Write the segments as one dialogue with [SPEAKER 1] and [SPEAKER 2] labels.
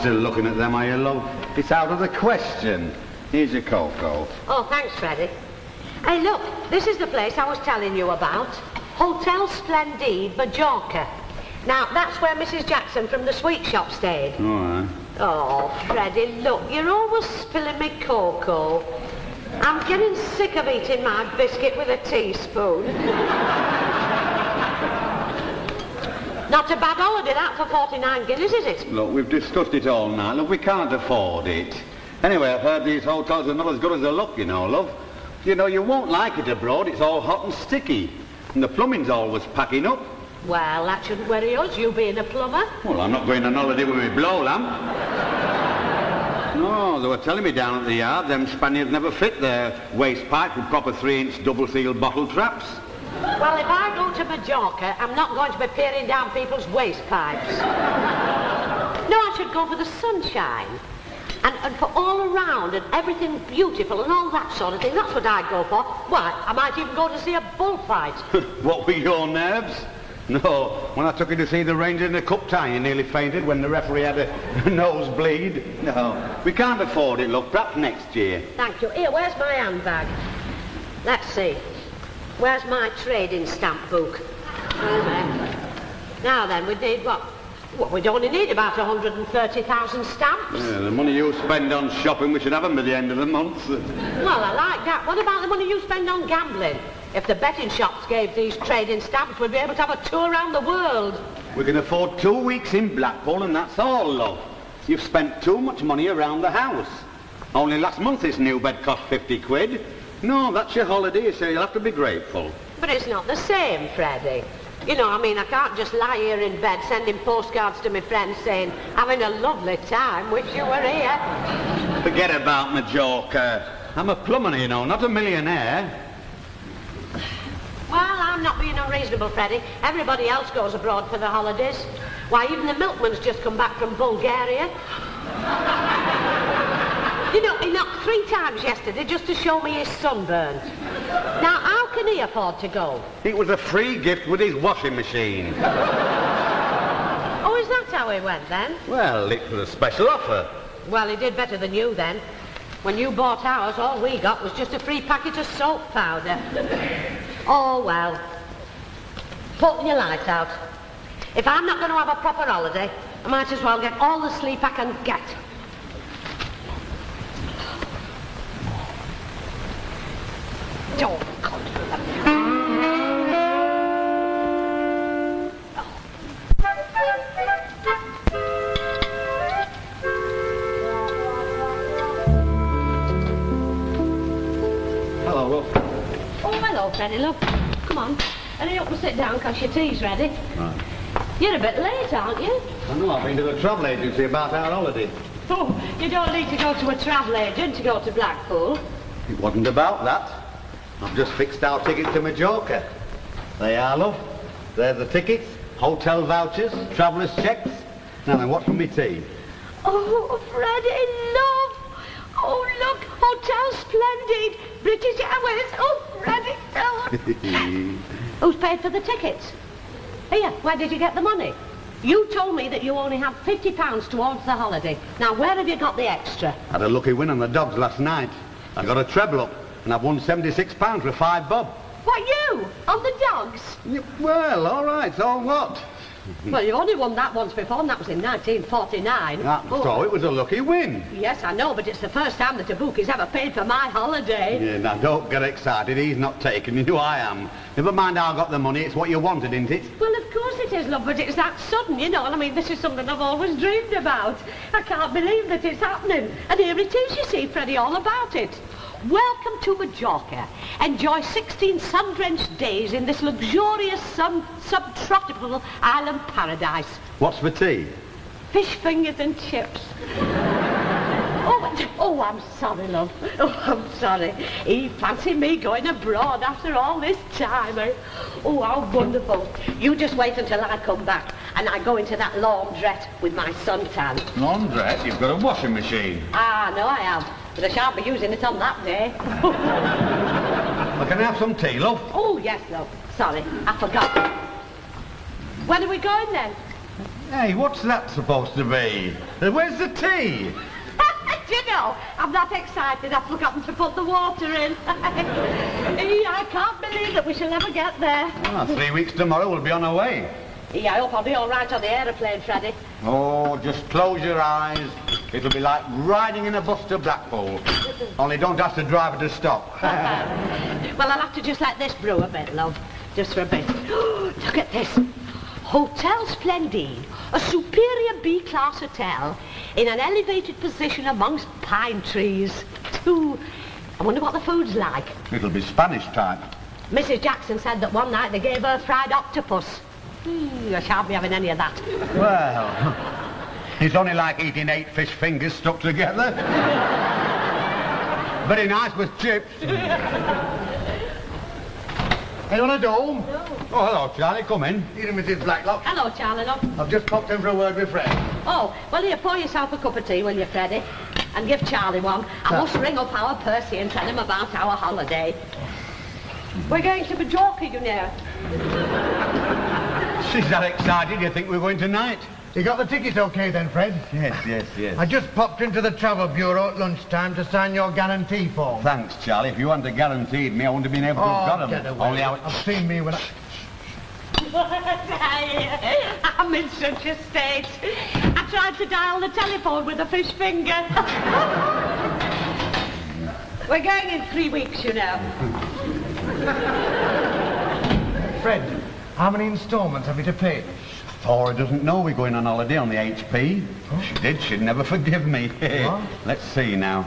[SPEAKER 1] still looking at them, are you, love? It's out of the question. Here's your cocoa.
[SPEAKER 2] Oh, thanks, Freddie. Hey, look, this is the place I was telling you about. Hotel Splendide, Majorca. Now, that's where Mrs. Jackson from the sweet shop stayed.
[SPEAKER 1] All right.
[SPEAKER 2] Oh, Freddie, look, you're always spilling me cocoa. I'm getting sick of eating my biscuit with a teaspoon. Not a bad holiday, that, for 49 guineas, is it?
[SPEAKER 1] Look, we've discussed it all night. Look, we can't afford it. Anyway, I've heard these hotels are not as good as they look, you know, love. You know, you won't like it abroad. It's all hot and sticky. And the plumbing's always packing up.
[SPEAKER 2] Well, that shouldn't worry us, you being a plumber.
[SPEAKER 1] Well, I'm not going on holiday with my blow lamp. No, they were telling me down at the yard, them Spaniards never fit their waste pipe with proper 3-inch double-sealed bottle traps.
[SPEAKER 2] Well, if I go to Majorca, I'm not going to be peering down people's waste pipes. No, I should go for the sunshine. And for all around and everything beautiful and all that sort of thing. That's what I'd go for. Why, I might even go to see a bullfight.
[SPEAKER 1] What were your nerves? No, when I took you to see the Rangers in the cup tie, you nearly fainted when the referee had a nosebleed. No, we can't afford it, look. Perhaps next year.
[SPEAKER 2] Thank you. Here, where's my handbag? Let's see. Where's my trading stamp book? Now then, we need what? Well, we'd only need about 130,000 stamps.
[SPEAKER 1] Yeah, the money you spend on shopping, we should have them by the end of the month.
[SPEAKER 2] Well, I like that. What about the money you spend on gambling? If the betting shops gave these trading stamps, we'd be able to have a tour around the world.
[SPEAKER 1] We can afford 2 weeks in Blackpool, and that's all, love. You've spent too much money around the house. Only last month this new bed cost 50 quid. No, that's your holiday, so you'll have to be grateful.
[SPEAKER 2] But it's not the same, Freddie. You know, I mean, I can't just lie here in bed sending postcards to my friends saying, having a lovely time, wish you were here.
[SPEAKER 1] Forget about Majorca. I'm a plumber, you know, not a millionaire.
[SPEAKER 2] Well, I'm not being unreasonable, Freddie. Everybody else goes abroad for the holidays. Why, even the milkman's just come back from Bulgaria. You know, he knocked 3 times yesterday just to show me his sunburn. Now, how can he afford to go?
[SPEAKER 1] It was a free gift with his washing machine.
[SPEAKER 2] Oh, is that how he went, then?
[SPEAKER 1] Well, it was a special offer.
[SPEAKER 2] Well, he did better than you, then. When you bought ours, all we got was just a free packet of soap powder. Oh, well. Put your light out. If I'm not going to have a proper holiday, I might as well get all the sleep I can get. Oh, God.
[SPEAKER 1] Hello, love.
[SPEAKER 2] Oh, hello, Freddie, love. Come on. Hurry up and sit down, because your tea's ready.
[SPEAKER 1] Right.
[SPEAKER 2] You're a bit late, aren't you?
[SPEAKER 1] I know, I've been to the travel agency about our holiday.
[SPEAKER 2] Oh, you don't need to go to a travel agent to go to Blackpool.
[SPEAKER 1] It wasn't about that. I've just fixed our tickets to Majorca. They are, love. There's the tickets, hotel vouchers, travellers' checks. Now then, what's for me tea?
[SPEAKER 2] Oh, Freddie, love. Oh, look, Hotel Splendid, British Airways. Oh, Freddie, oh. Who's paid for the tickets? Here, where did you get the money? You told me that you only had £50 towards the holiday. Now, where have you got the extra?
[SPEAKER 1] Had a lucky win on the dogs last night. I got a treble up, and I've won £76 for 5 bob.
[SPEAKER 2] What, you? On the dogs?
[SPEAKER 1] Well, all right, so what?
[SPEAKER 2] Well, you only won that once before, and that was in 1949.
[SPEAKER 1] So it was a lucky win.
[SPEAKER 2] Yes, I know, but it's the first time that a book has ever paid for my holiday.
[SPEAKER 1] Yeah, now don't get excited. He's not taking you. I am. Never mind how I got the money. It's what you wanted, isn't it?
[SPEAKER 2] Well, of course it is, love, but it's that sudden, you know. I mean, this is something I've always dreamed about. I can't believe that it's happening. And here it is, you see, Freddie, all about it. Welcome to Majorca. Enjoy 16 sun-drenched days in this luxurious subtropical island paradise.
[SPEAKER 1] What's for tea?
[SPEAKER 2] Fish fingers and chips. Oh, I'm sorry, love. Oh, I'm sorry. He fancied me going abroad after all this time. Oh, how wonderful. You just wait until I come back and I go into that laundrette with my suntan.
[SPEAKER 1] Laundrette? You've got a washing machine.
[SPEAKER 2] Ah, no, I have. But I shan't be using it on that day.
[SPEAKER 1] Well, can I have some tea, love?
[SPEAKER 2] Oh, yes, love. Sorry, I forgot. When are we going, then?
[SPEAKER 1] Hey, what's that supposed to be? Where's the tea?
[SPEAKER 2] Do you know, I'm that excited I've forgotten to put the water in. I can't believe that we shall never get there.
[SPEAKER 1] Well, 3 weeks tomorrow we'll be on our way.
[SPEAKER 2] I hope I'll be all right on the aeroplane, Freddie.
[SPEAKER 1] Oh, just close your eyes. It'll be like riding in a bus to Blackpool. Only don't ask the driver to stop.
[SPEAKER 2] Well, I'll have to just let this brew a bit, love. Just for a bit. Look at this. Hotel Splendide, a superior B-class hotel in an elevated position amongst pine trees. I wonder what the food's like.
[SPEAKER 1] It'll be Spanish type.
[SPEAKER 2] Mrs. Jackson said that one night they gave her fried octopus. I shan't be having any of that.
[SPEAKER 1] Well, it's only like eating 8 fish fingers stuck together. Very nice with chips. Hey, you want a dome?
[SPEAKER 2] No.
[SPEAKER 1] Oh, hello, Charlie. Come in.
[SPEAKER 3] Here, Mrs. Blacklock.
[SPEAKER 2] Hello, Charlie, love.
[SPEAKER 3] I've just popped in for a word with Fred.
[SPEAKER 2] Oh, well, here, pour yourself a cup of tea, will you, Freddie? And give Charlie one. I must ring up our Percy and tell him about our holiday. We're going to Majorca, you know.
[SPEAKER 1] She's that excited you think we're going tonight?
[SPEAKER 3] You got the ticket okay then, Fred?
[SPEAKER 1] Yes.
[SPEAKER 3] I just popped into the travel bureau at lunchtime to sign your guarantee form.
[SPEAKER 1] Thanks, Charlie. If you hadn't have guaranteed me, I wouldn't have been able to have got
[SPEAKER 3] get
[SPEAKER 1] them.
[SPEAKER 3] away.
[SPEAKER 1] Only
[SPEAKER 3] I've seen me when
[SPEAKER 2] I'm in such a state. I tried to dial the telephone with a fish finger. We're going in 3 weeks, you know.
[SPEAKER 3] Fred, how many instalments have you to pay?
[SPEAKER 1] Thora doesn't know we're going on holiday on the HP.
[SPEAKER 3] Oh.
[SPEAKER 1] She did, she'd never forgive me.
[SPEAKER 3] What?
[SPEAKER 1] Let's see now.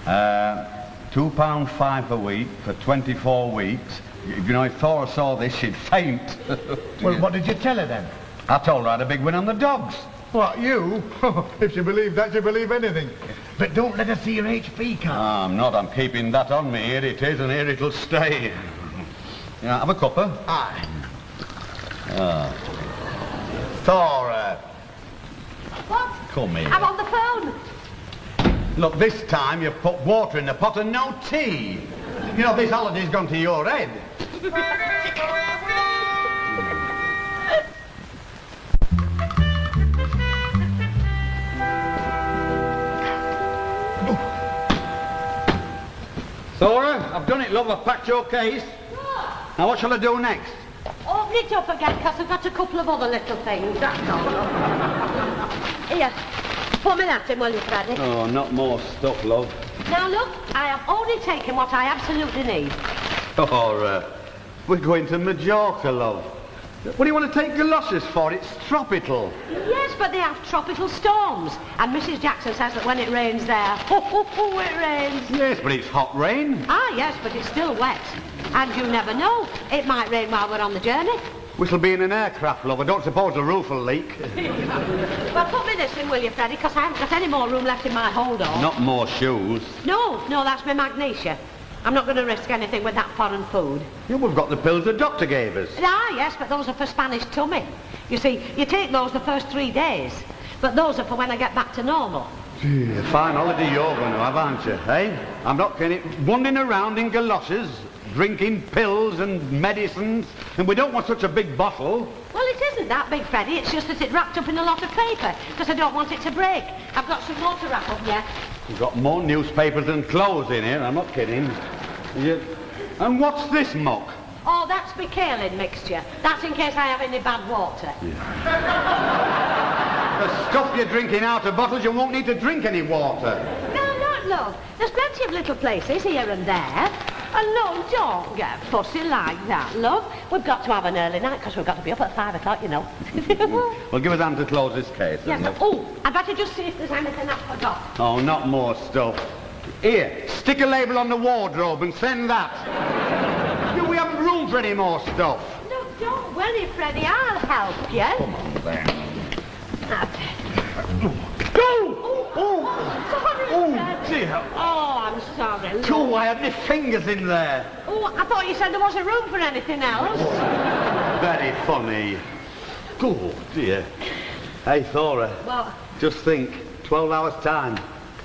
[SPEAKER 1] £2.5 a week for 24 weeks. You know, if Thora saw this, she'd faint.
[SPEAKER 3] Well, what did you tell her then?
[SPEAKER 1] I told her I had a big win on the dogs.
[SPEAKER 3] What, you? If she believed that, she'd believe anything. But don't let her see your HP card.
[SPEAKER 1] I'm not. I'm keeping that on me. Here it is, and here it'll stay. Yeah, have a cuppa.
[SPEAKER 3] Aye.
[SPEAKER 1] Thora.
[SPEAKER 2] What?
[SPEAKER 1] Come here.
[SPEAKER 2] I'm on the phone.
[SPEAKER 1] Look, this time you've put water in the pot and no tea. You know, this holiday's gone to your head. Thora, I've done it, love. I've packed your case. Now, what shall I do next?
[SPEAKER 2] Open it up again, because I've got a couple of other little things, that's all. Here, put me that in, will you, Freddie?
[SPEAKER 1] Oh, not more stuff, love.
[SPEAKER 2] Now, look, I have only taken what I absolutely need.
[SPEAKER 1] Thora, we're going to Majorca, love. What do you want to take galoshes for? It's tropical.
[SPEAKER 2] Yes, but they have tropical storms. And Mrs. Jackson says that when it rains there, it rains.
[SPEAKER 1] Yes, but it's hot rain.
[SPEAKER 2] Ah, yes, but it's still wet. And you never know. It might rain while we're on the journey.
[SPEAKER 1] We shall be in an aircraft, love. I don't suppose the roof will leak.
[SPEAKER 2] Well, put me this in, will you, Freddie? Because I haven't got any more room left in my hold-all.
[SPEAKER 1] Not more shoes.
[SPEAKER 2] No, that's my magnesia. I'm not going to risk anything with that foreign food.
[SPEAKER 1] Yeah, we've got the pills the doctor gave us.
[SPEAKER 2] Ah, yes, but those are for Spanish tummy. You see, you take those the first 3 days, but those are for when I get back to normal.
[SPEAKER 1] Gee, a fine holiday you're going to have, aren't you, eh? I'm not getting it wandering around in galoshes, drinking pills and medicines, and we don't want such a big bottle.
[SPEAKER 2] Well, it isn't that big, Freddie. It's just that it's wrapped up in a lot of paper, because I don't want it to break. I've got some more to wrap up yet.
[SPEAKER 1] We've got more newspapers than clothes in here, I'm not kidding. And what's this muck?
[SPEAKER 2] Oh, that's my kaolin mixture. That's in case I have any bad water.
[SPEAKER 1] The stuff you're drinking out of bottles, you won't need to drink any water.
[SPEAKER 2] No, not love. There's plenty of little places here and there. And no, don't get fussy like that, love. We've got to have an early night because we've got to be up at 5 o'clock, you know.
[SPEAKER 1] Well, give us time to close this case.
[SPEAKER 2] Yes,
[SPEAKER 1] then,
[SPEAKER 2] oh, I'd better just see if there's anything I forgot.
[SPEAKER 1] Oh, not more stuff. Here, stick a label on the wardrobe and send that. We haven't room for any more stuff.
[SPEAKER 2] No, don't worry, Freddie. I'll help you.
[SPEAKER 1] Come on, then.
[SPEAKER 2] Go! Sorry,
[SPEAKER 1] Oh,
[SPEAKER 2] Freddie.
[SPEAKER 1] dear.
[SPEAKER 2] Oh, I'm sorry. Look.
[SPEAKER 1] Oh, I had my fingers in there.
[SPEAKER 2] Oh, I thought you said there wasn't room for anything else.
[SPEAKER 1] Very funny. Oh, dear. Hey, Thora.
[SPEAKER 2] Well,
[SPEAKER 1] Just think, 12 hours' time.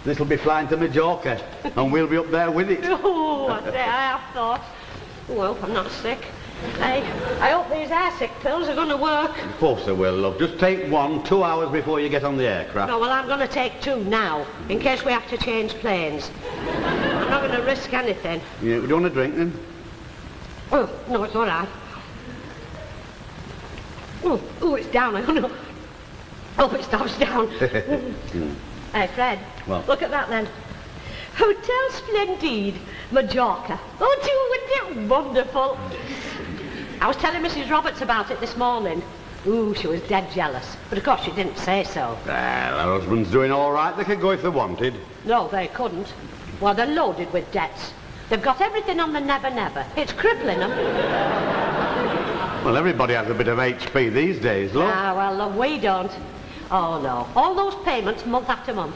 [SPEAKER 1] This'll be flying to Majorca, and we'll be up there with it.
[SPEAKER 2] oh, I have thought. Oh, well, I'm not sick. I hope these airsick pills are going to work.
[SPEAKER 1] Of course they will, love. Just take one 2 hours before you get on the aircraft.
[SPEAKER 2] No, well, I'm going to take 2 now, in case we have to change planes. I'm not going to risk anything.
[SPEAKER 1] Yeah, do you want a drink, then?
[SPEAKER 2] Oh, no, it's all right. Oh, it's down, I don't know. Oh, it stops down. Hey, Fred.
[SPEAKER 1] What?
[SPEAKER 2] Look at that, then. Hotel Splendide, Majorca. Oh, wasn't it wonderful? I was telling Mrs. Roberts about it this morning. Ooh, she was dead jealous. But of course she didn't say so.
[SPEAKER 1] Well, her husband's doing all right. They could go if they wanted.
[SPEAKER 2] No, they couldn't. Well, they're loaded with debts. They've got everything on the never. It's crippling them.
[SPEAKER 1] Well, everybody has a bit of HP these days, love.
[SPEAKER 2] Ah, well, love, we don't. Oh, no. All those payments month after month.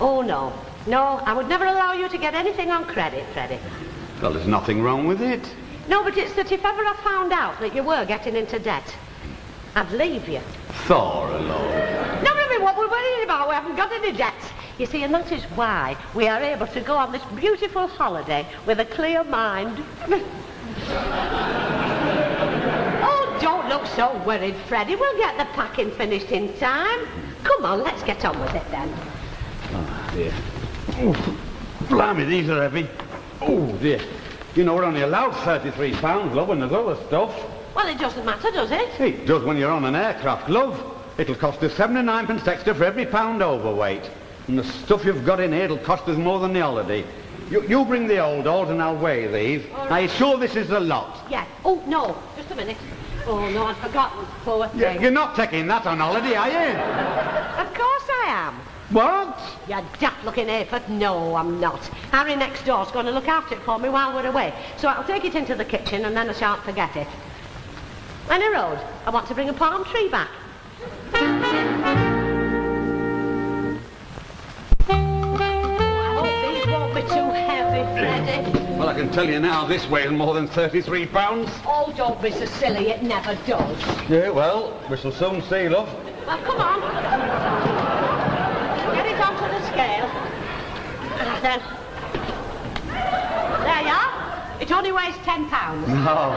[SPEAKER 2] Oh, no. No, I would never allow you to get anything on credit, Freddie.
[SPEAKER 1] Well, there's nothing wrong with it.
[SPEAKER 2] No, but it's that if ever I found out that you were getting into debt, I'd leave you.
[SPEAKER 1] Thora, love.
[SPEAKER 2] No, what we're worrying about, we haven't got any debts. You see, and that is why we are able to go on this beautiful holiday with a clear mind. Oh, don't look so worried, Freddie. We'll get the packing finished in time. Come on, let's get on with it then.
[SPEAKER 1] Oh, dear. Oh, blimey, these are heavy. Oh, dear. You know, we're only allowed £33, love, and there's other stuff.
[SPEAKER 2] Well, it doesn't matter, does it?
[SPEAKER 1] It does when you're on an aircraft, love. It'll cost us 79p extra for every pound overweight. And the stuff you've got in here, it'll cost us more than the holiday. You bring the old oars and I'll weigh these. Right. Are you sure this is the lot?
[SPEAKER 2] Yeah. Oh, no. Just a minute. Oh, no, I'd forgotten. Poor thing.
[SPEAKER 1] You're not taking that on holiday, are you?
[SPEAKER 2] Of course I am.
[SPEAKER 1] What?
[SPEAKER 2] You daft-looking aphid. No, I'm not. Harry next door's going to look after it for me while we're away. So I'll take it into the kitchen and then I shan't forget it. Any road, I want to bring a palm tree back. I hope these won't be too heavy, Freddie.
[SPEAKER 1] Well, I can tell you now, this weighs more than £33.
[SPEAKER 2] Oh, don't be so silly, it never does.
[SPEAKER 1] Yeah, well, we shall soon see, love.
[SPEAKER 2] Well, come on. Get it onto the scale. And then... There you are. It only weighs £10.
[SPEAKER 1] No,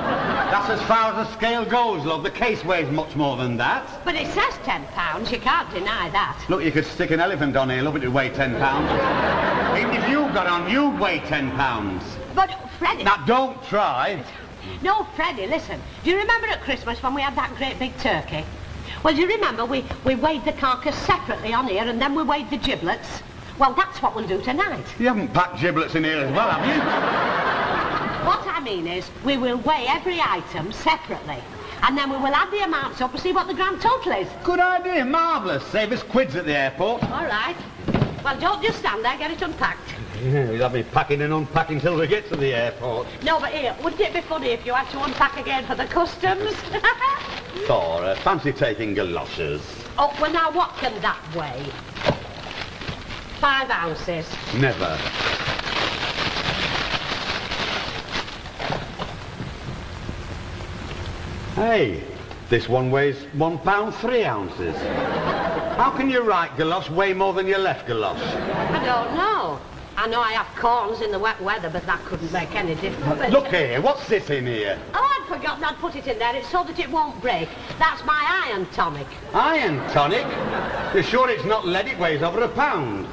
[SPEAKER 1] that's as far as the scale goes, love. The case weighs much more than that.
[SPEAKER 2] But it says £10. You can't deny that.
[SPEAKER 1] Look, you could stick an elephant on here, love, it'd weigh £10. Even if you got on, you'd weigh £10.
[SPEAKER 2] But, Freddie...
[SPEAKER 1] Now, don't try.
[SPEAKER 2] No, Freddie, listen. Do you remember at Christmas when we had that great big turkey? Well, do you remember we weighed the carcass separately on here and then we weighed the giblets? Well, that's what we'll do tonight.
[SPEAKER 1] You haven't packed giblets in here as well, have you?
[SPEAKER 2] What I mean is, we will weigh every item separately. And then we will add the amounts up and see what the grand total is.
[SPEAKER 1] Good idea, marvellous. Save us quids at the airport.
[SPEAKER 2] All right. Well, don't just stand there, get it unpacked.
[SPEAKER 1] Yeah, we'll have me packing and unpacking till we get to the airport.
[SPEAKER 2] No, but here, wouldn't it be funny if you had to unpack again for the customs?
[SPEAKER 1] Thora, fancy taking galoshes.
[SPEAKER 2] Oh, well now, what can that weigh? 5 ounces.
[SPEAKER 1] Never. Hey, this one weighs £1 3 ounces. How can your right galosh weigh more than your left galosh?
[SPEAKER 2] I don't know. I know I have corns in the wet weather, but that couldn't make any difference.
[SPEAKER 1] Look here, what's this in here?
[SPEAKER 2] Oh, I'd forgotten I'd put it in there. It's so that it won't break. That's my iron tonic.
[SPEAKER 1] Iron tonic? You're sure it's not lead? It weighs over £1.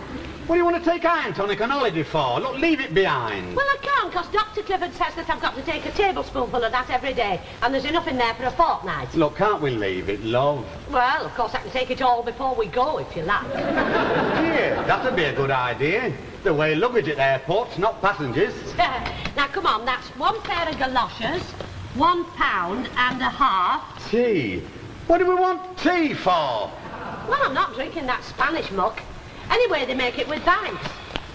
[SPEAKER 1] What do you want to take iron tonic on holiday for? Look, leave it behind.
[SPEAKER 2] Well, I can't, because Dr. Clifford says that I've got to take a tablespoonful of that every day, and there's enough in there for a fortnight.
[SPEAKER 1] Look, can't we leave it, love?
[SPEAKER 2] Well, of course, I can take it all before we go, if you like.
[SPEAKER 1] Yeah, that'd be a good idea. They weigh luggage at airports, not passengers.
[SPEAKER 2] Now, come on, that's 1 pair of galoshes, £1.50.
[SPEAKER 1] Tea? What do we want tea for?
[SPEAKER 2] Well, I'm not drinking that Spanish muck. Anyway, they make it with bags.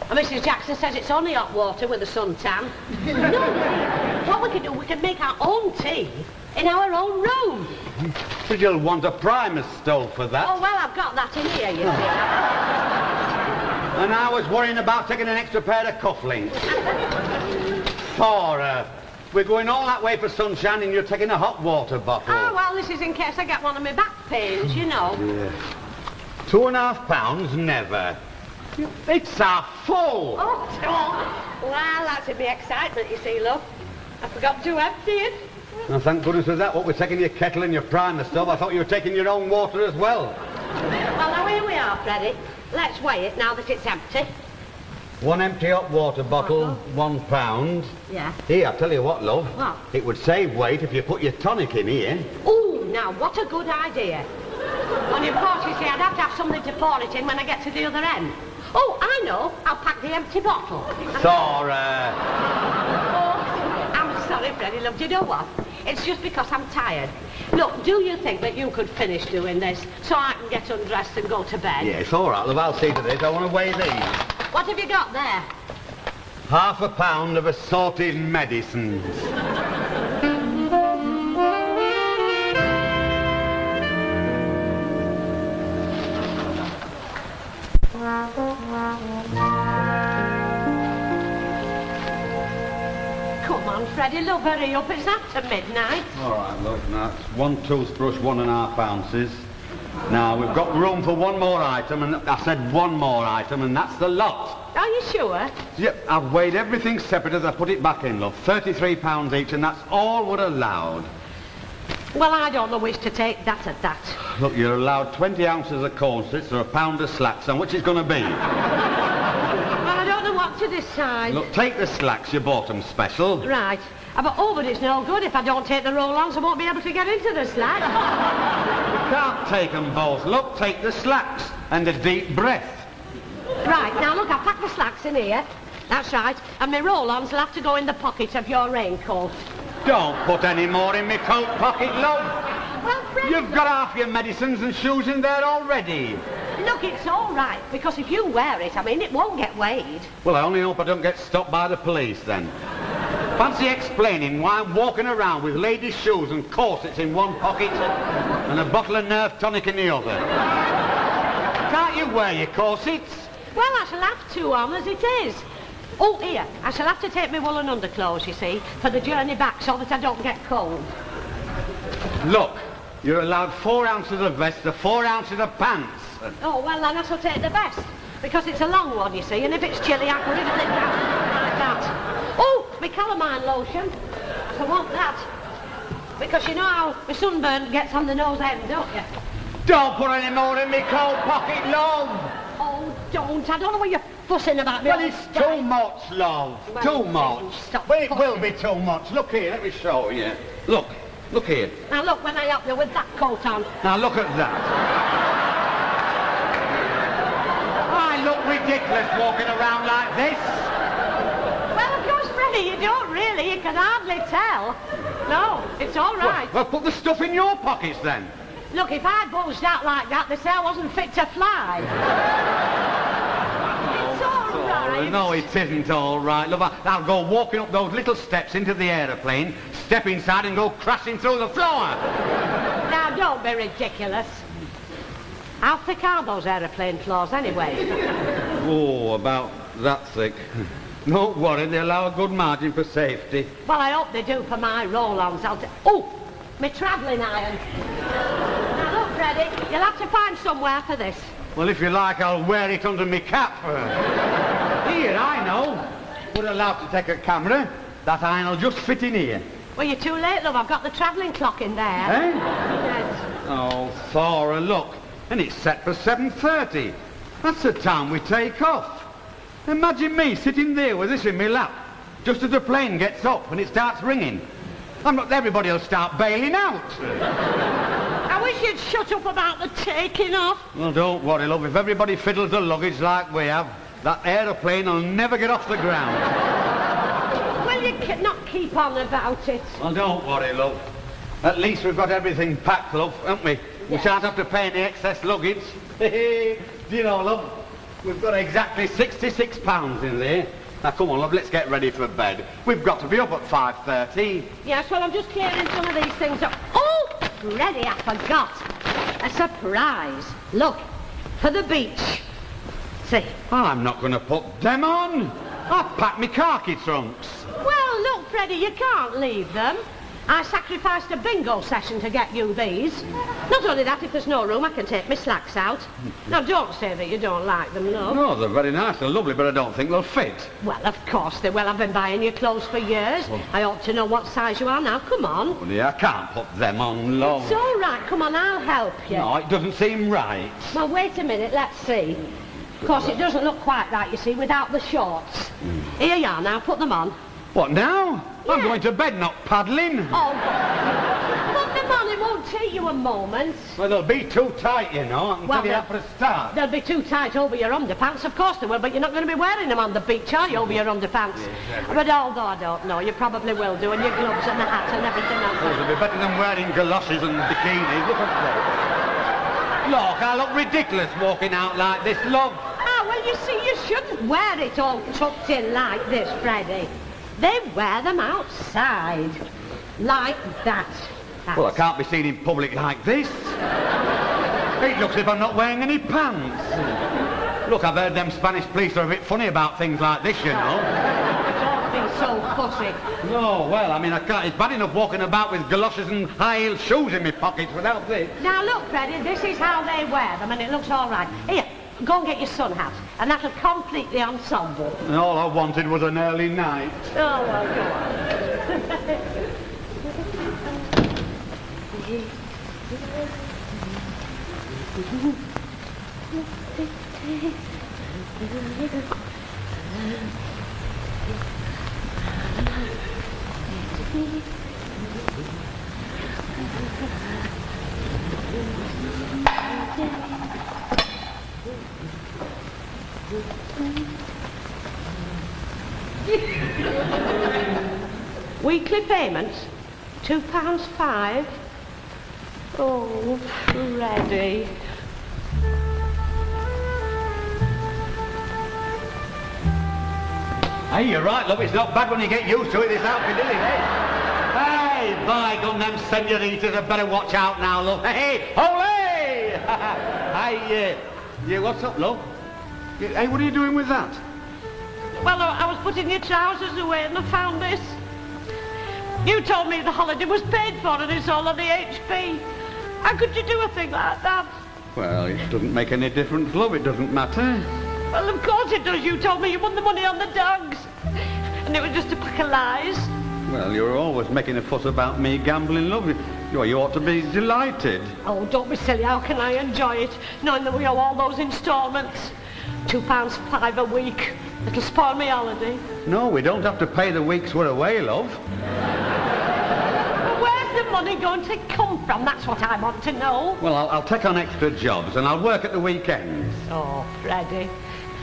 [SPEAKER 2] And Mrs. Jackson says it's only hot water with a suntan. No, what we can do, we can make our own tea in our own room.
[SPEAKER 1] But you'll want a primus stove for that.
[SPEAKER 2] Oh, well, I've got that in here, you see.
[SPEAKER 1] And I was worrying about taking an extra pair of cufflinks. Thora, we're going all that way for sunshine and you're taking a hot water bottle.
[SPEAKER 2] Oh, well, this is in case I get one of my back pains, you know.
[SPEAKER 1] Yeah. £2.50, never. It's half full.
[SPEAKER 2] Oh, well, that's in the excitement, you see, love. I forgot to empty it.
[SPEAKER 1] Now, thank goodness for that. What, we're taking your kettle and your primer stuff? I thought you were taking your own water as well.
[SPEAKER 2] Well, now here we are, Freddie. Let's weigh it now that it's empty.
[SPEAKER 1] 1 empty hot water bottle, £1.
[SPEAKER 2] Yeah.
[SPEAKER 1] Here, I'll tell you what, love.
[SPEAKER 2] What?
[SPEAKER 1] It would save weight if you put your tonic in here.
[SPEAKER 2] Ooh, now, what a good idea. Only, of course, you see, I'd have to have something to pour it in when I get to the other end. Oh, I know. I'll pack the empty bottle.
[SPEAKER 1] Thora!
[SPEAKER 2] Oh, I'm sorry, Freddie, love. Do you know what? It's just because I'm tired. Look, do you think that you could finish doing this so I can get undressed and go to bed?
[SPEAKER 1] Yeah, it's all right, love. I'll see to this. I want to weigh these.
[SPEAKER 2] What have you got there?
[SPEAKER 1] £half a pound of assorted medicines.
[SPEAKER 2] Come on, Freddie, love, hurry up. It's after midnight.
[SPEAKER 1] All right, love. Now, it's 1 toothbrush, 1.5 ounces. Now, we've got room for one more item, and I said one more item, and that's the lot.
[SPEAKER 2] Are you sure?
[SPEAKER 1] Yep, I've weighed everything separate as I put it back in, love. £33 each, and that's all we're allowed.
[SPEAKER 2] Well, I don't know which to take that at that.
[SPEAKER 1] Look, you're allowed 20 ounces of cornstarch or a pound of slacks, and which is going to be?
[SPEAKER 2] Well, I don't know what to decide.
[SPEAKER 1] Look, take the slacks, you bought them special.
[SPEAKER 2] Right. But it's no good. If I don't take the roll-ons, I won't be able to get into the slack.
[SPEAKER 1] You can't take them both. Look, take the slacks and a deep breath.
[SPEAKER 2] Right, now look, I've packed the slacks in here. That's right. And my roll-ons will have to go in the pocket of your raincoat.
[SPEAKER 1] Don't put any more in my coat pocket, love.
[SPEAKER 2] Well, Fred...
[SPEAKER 1] You've got half your medicines and shoes in there already.
[SPEAKER 2] Look, it's all right, because if you wear it, I mean, it won't get weighed.
[SPEAKER 1] Well, I only hope I don't get stopped by the police, then. Fancy explaining why I'm walking around with ladies' shoes and corsets in one pocket and a bottle of nerve tonic in the other. Can't you wear your corsets?
[SPEAKER 2] Well, I shall have to on as it is. Oh, here, I shall have to take my woolen underclothes, you see, for the journey back so that I don't get cold.
[SPEAKER 1] Look, you're allowed 4 ounces of vest to 4 ounces of pants.
[SPEAKER 2] Oh, well, then I shall take the vest, because it's a long one, you see, and if it's chilly, I can wriggle it down like that. Oh, my calamine lotion. I want that. Because you know how my sunburn gets on the nose end, don't you?
[SPEAKER 1] Don't put any more in me coat pocket, love.
[SPEAKER 2] Oh, don't. I don't know what you're fussing about.
[SPEAKER 1] Well, it's too much, love.
[SPEAKER 2] Well,
[SPEAKER 1] too much.
[SPEAKER 2] Stop.
[SPEAKER 1] Well, it will be too much. Look here, let me show you. Look here.
[SPEAKER 2] Now, look, when I help you with that coat on.
[SPEAKER 1] Now, look at that. I look ridiculous walking around like this.
[SPEAKER 2] Well, of course, Freddie, you don't really. You can hardly tell. No, it's all right.
[SPEAKER 1] Well, put the stuff in your pockets, then.
[SPEAKER 2] Look, if I bulged out like that, they say I wasn't fit to fly. It's all right.
[SPEAKER 1] No, it isn't all right. Look, I'll go walking up those little steps into the aeroplane, step inside and go crashing through the floor.
[SPEAKER 2] Now, don't be ridiculous. How thick are those aeroplane floors, anyway?
[SPEAKER 1] Oh, about that thick. Don't worry, they allow a good margin for safety.
[SPEAKER 2] Well, I hope they do for my roll-ons. Oh, my travelling iron. Now, look, Freddie, you'll have to find somewhere for this.
[SPEAKER 1] Well, if you like, I'll wear it under my cap. Here, I know. We're allowed to take a camera. That iron will just fit in here.
[SPEAKER 2] Well, you're too late, love. I've got the travelling clock in there.
[SPEAKER 1] Eh?
[SPEAKER 2] Yes.
[SPEAKER 1] Oh, Thora, look. And it's set for 7:30. That's the time we take off. Imagine me sitting there with this in my lap, just as the plane gets up and it starts ringing. Everybody will start bailing out.
[SPEAKER 2] I wish you'd shut up about the taking off.
[SPEAKER 1] Well, don't worry, love. If everybody fiddles the luggage like we have, that aeroplane will never get off the ground.
[SPEAKER 2] Well, you cannot keep on about it.
[SPEAKER 1] Well, don't worry, love. At least we've got everything packed, love, haven't we? We shan't have to pay any excess luggage. Do you know, love, we've got exactly £66 in there. Now, come on, love, let's get ready for bed. We've got to be up at 5:30.
[SPEAKER 2] Yes, well, I'm just clearing some of these things up. Oh, Freddie, I forgot. A surprise. Look, for the beach. See?
[SPEAKER 1] I'm not going to put them on. I've packed my khaki trunks.
[SPEAKER 2] Well, look, Freddie, you can't leave them. I sacrificed a bingo session to get you these. Not only that, if there's no room, I can take my slacks out. Now, don't say that you don't like them, love.
[SPEAKER 1] No, they're very nice, they're lovely, but I don't think they'll fit.
[SPEAKER 2] Well, of course they will. I've been buying you clothes for years. I ought to know what size you are now. Come on.
[SPEAKER 1] Oh, dear, I can't put them on, love.
[SPEAKER 2] It's all right. Come on, I'll help you.
[SPEAKER 1] No, it doesn't seem right.
[SPEAKER 2] Well, wait a minute. Let's see. Of course, it doesn't look quite right, you see, without the shorts. Here you are now. Put them on.
[SPEAKER 1] What, now?
[SPEAKER 2] Yeah.
[SPEAKER 1] I'm going to bed, not paddling.
[SPEAKER 2] Oh, put them on. It won't take you a moment.
[SPEAKER 1] Well, they'll be too tight, you know. I can tell you that for a start.
[SPEAKER 2] They'll be too tight over your underpants. Of course they will, but you're not going to be wearing them on the beach, are you, over your underpants? Yeah, exactly. But although I don't know, you probably will do, and your gloves and the hat and everything else.
[SPEAKER 1] Oh, it'll be better than wearing galoshes and bikinis. Look at that. Look, I look ridiculous walking out like this, love.
[SPEAKER 2] Ah, well, you see, you shouldn't wear it all tucked in like this, Freddie. They wear them outside, like that.
[SPEAKER 1] Well, I can't be seen in public like this. It looks as if I'm not wearing any pants. Look, I've heard them Spanish police are a bit funny about things like this, you know.
[SPEAKER 2] Don't be so fussy.
[SPEAKER 1] No, well, I mean, I can't. It's bad enough walking about with galoshes and high-heeled shoes in my pockets without this.
[SPEAKER 2] Now, look, Freddie, this is how they wear them, and it looks all right. Here, go and get your sun hat, and that'll complete the ensemble.
[SPEAKER 1] And all I wanted was an early night.
[SPEAKER 2] Oh, well, go on. Weekly payments, £2.5. Oh, Freddie.
[SPEAKER 1] Hey, you're right, love. It's not bad when you get used to it, this outfit, is it, eh? Hey, by gum, them senoritas had better watch out now, love. Hey, ole! Hey, yeah, what's up, love? Hey, what are you doing with that?
[SPEAKER 2] Well, I was putting your trousers away and I found this. You told me the holiday was paid for and it's all on the HP. How could you do a thing like that?
[SPEAKER 1] Well, it doesn't make any difference, love. It doesn't matter.
[SPEAKER 2] Well, of course it does. You told me you won the money on the dogs. And it was just a pack of lies.
[SPEAKER 1] Well, you're always making a fuss about me gambling, love. You ought to be delighted.
[SPEAKER 2] Oh, don't be silly. How can I enjoy it, knowing that we owe all those instalments? £2.5 a week. It'll spoil me holiday.
[SPEAKER 1] No, we don't have to pay the weeks we're away, love.
[SPEAKER 2] Well, where's the money going to come from? That's what I want to know.
[SPEAKER 1] Well, I'll take on extra jobs and I'll work at the weekends.
[SPEAKER 2] Oh, Freddie.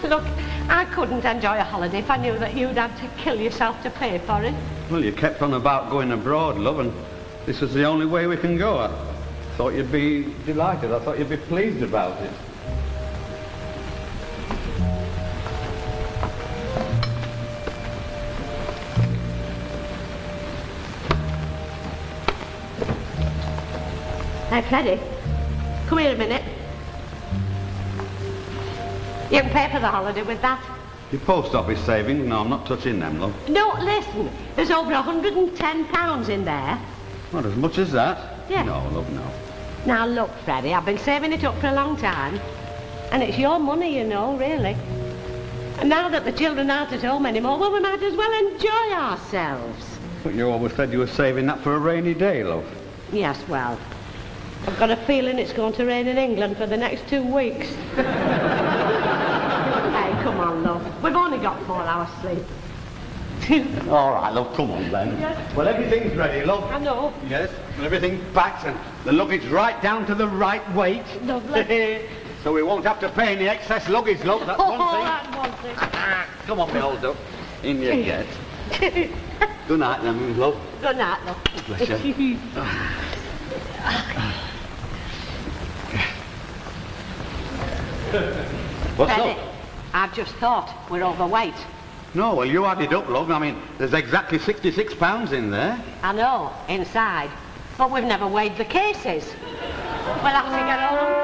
[SPEAKER 2] Look, I couldn't enjoy a holiday if I knew that you'd have to kill yourself to pay for it.
[SPEAKER 1] Well, you kept on about going abroad, love, and this is the only way we can go. I thought you'd be delighted. I thought you'd be pleased about it.
[SPEAKER 2] Hey, Freddie, come here a minute. You can pay for the holiday with that.
[SPEAKER 1] Your post office savings? No, I'm not touching them, love.
[SPEAKER 2] No, listen. There's over £110 in there.
[SPEAKER 1] Not as much as that?
[SPEAKER 2] Yeah.
[SPEAKER 1] No, love, no.
[SPEAKER 2] Now, look, Freddie, I've been saving it up for a long time. And it's your money, you know, really. And now that the children aren't at home anymore, well, we might as well enjoy ourselves.
[SPEAKER 1] But you always said you were saving that for a rainy day, love.
[SPEAKER 2] Yes, well, I've got a feeling it's going to rain in England for the next 2 weeks. Hey, come on, love. We've only got 4 hours sleep.
[SPEAKER 1] All right, love, come on, then.
[SPEAKER 2] Yes.
[SPEAKER 1] Well, everything's ready, love.
[SPEAKER 2] I know.
[SPEAKER 1] Yes, and everything's packed and the luggage right down to the right weight.
[SPEAKER 2] Lovely.
[SPEAKER 1] So we won't have to pay any excess luggage, love. That's one thing.
[SPEAKER 2] That's one thing.
[SPEAKER 1] Come on, me old duck. In you get. Good night, then, love.
[SPEAKER 2] Good night, love.
[SPEAKER 1] Bless you. What's
[SPEAKER 2] Freddie,
[SPEAKER 1] up?
[SPEAKER 2] I've just thought we're overweight.
[SPEAKER 1] No, well, you added up, love. I mean, there's exactly 66 pounds in there.
[SPEAKER 2] I know, inside. But we've never weighed the cases. We'll have to get our own